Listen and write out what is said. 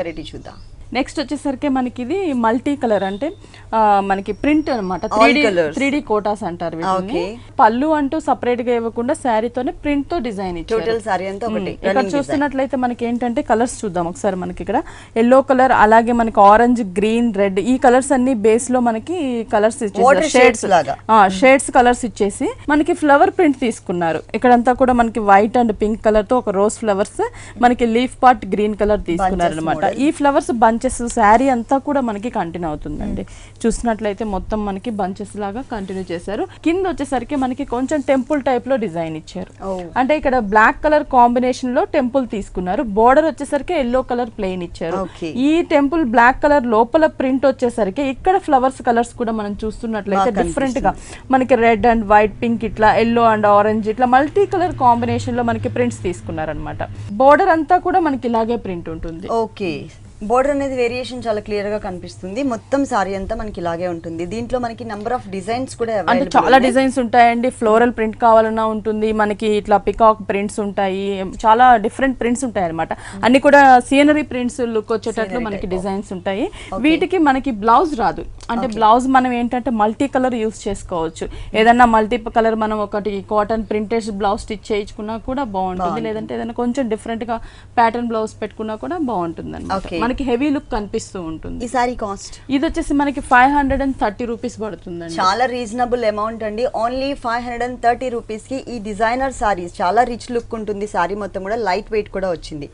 Variety చూద్దాం. Next వచ్చేసరికి మనకి ఇది మల్టీ కలర్ అంటే మనకి ప్రింట్ అనమాట, 3D కోటాస్ అంటారు వీటిని. పళ్ళు అంటూ సపరేట్ గా ఇవ్వకుండా శారీతోనే ప్రింట్ తో డిజైన్ ఇచ్చారు. ఇక్కడ చూస్తున్నట్లయితే మనకి ఏంటంటే కలర్స్ చూద్దాం ఒకసారి. మనకి ఇక్కడ ఎల్లో కలర్, అలాగే మనకి ఆరెంజ్, గ్రీన్, రెడ్, ఈ కలర్స్ అన్ని బేస్ లో మనకి కలర్స్ ఇచ్చేసారు. షేడ్స్ కలర్స్ ఇచ్చేసి మనకి ఫ్లవర్ ప్రింట్ తీసుకున్నారు. ఇక్కడంతా కూడా మనకి వైట్ అండ్ పింక్ కలర్ తో ఒక రోజ్ ఫ్లవర్స్, మనకి లీఫ్ పార్ట్ గ్రీన్ కలర్ తీసుకున్నారు అనమాట. ఈ ఫ్లవర్స్ శారీ అంతా కూడా మనకి కంటిన్యూ అవుతుందండి. చూసినట్లయితే మొత్తం మనకి బంచెస్ లాగా కంటిన్యూ చేశారు. కింద వచ్చేసరికి మనకి కొంచెం టెంపుల్ టైప్ లో డిజైన్ ఇచ్చారు. అంటే ఇక్కడ బ్లాక్ కలర్ కాంబినేషన్ లో టెంపుల్ తీసుకున్నారు. బోర్డర్ వచ్చేసరికి ఎల్లో కలర్ ప్లెయిన్ ఇచ్చారు. ఈ టెంపుల్ బ్లాక్ కలర్ లోపల ప్రింట్ వచ్చేసరికి ఇక్కడ ఫ్లవర్స్ కలర్స్ కూడా మనం చూస్తున్నట్లయితే డిఫరెంట్ గా మనకి రెడ్ అండ్ వైట్, పింక్, ఇట్లా ఎల్లో అండ్ ఆరెంజ్, ఇట్లా మల్టీ కలర్ కాంబినేషన్ లో మనకి ప్రింట్స్ తీసుకున్నారనమాట. బోర్డర్ అంతా కూడా మనకి ఇలాగే ప్రింట్ ఉంటుంది. ఓకే, బోర్డర్ అనేది వేరియేషన్ చాలా క్లియర్ గా కనిపిస్తుంది. మొత్తం సారీ అంతా మనకి ఇలాగే ఉంటుంది. దీంట్లో మనకి నంబర్ ఆఫ్ డిజైన్స్ కూడా అంటే చాలా డిజైన్స్ ఉంటాయండి. ఫ్లోరల్ ప్రింట్ కావాలన్నా ఉంటుంది, మనకి ఇట్లా పికాక్ ప్రింట్స్ ఉంటాయి, చాలా డిఫరెంట్ ప్రింట్స్ ఉంటాయి అనమాట. అన్ని కూడా సీనరీ ప్రింట్స్ లుక్ వచ్చేటట్లు మనకి డిజైన్స్ ఉంటాయి. వీటికి మనకి బ్లౌజ్ రాదు. అంటే బ్లౌజ్ మనం ఏంటంటే మల్టీ కలర్ యూస్ చేసుకోవచ్చు. ఏదన్నా మల్టీ కలర్ మనం ఒకటి కాటన్ ప్రింటెడ్ బ్లౌజ్ స్టిచ్ చేయించుకున్నా కూడా బాగుంటుంది. లేదంటే ఏదైనా కొంచెం డిఫరెంట్ గా ప్యాటర్న్ బ్లౌజ్ పెట్టుకున్నా కూడా బాగుంటుంది అనమాట. మనకి హెవీ లుక్ కనిపిస్తూ ఉంటుంది. ఈ సారీ కాస్ట్ ఇది వచ్చేసి మనకి 530 రూపీస్ పడుతుందండి. చాలా రీజనబుల్ అమౌంట్ అండి. ఓన్లీ 530 రూపీస్ కి ఈ డిజైనర్ సారీస్ చాలా రిచ్ లుక్ ఉంటుంది. సారీ మొత్తం కూడా లైట్ వెయిట్ కూడా వచ్చింది.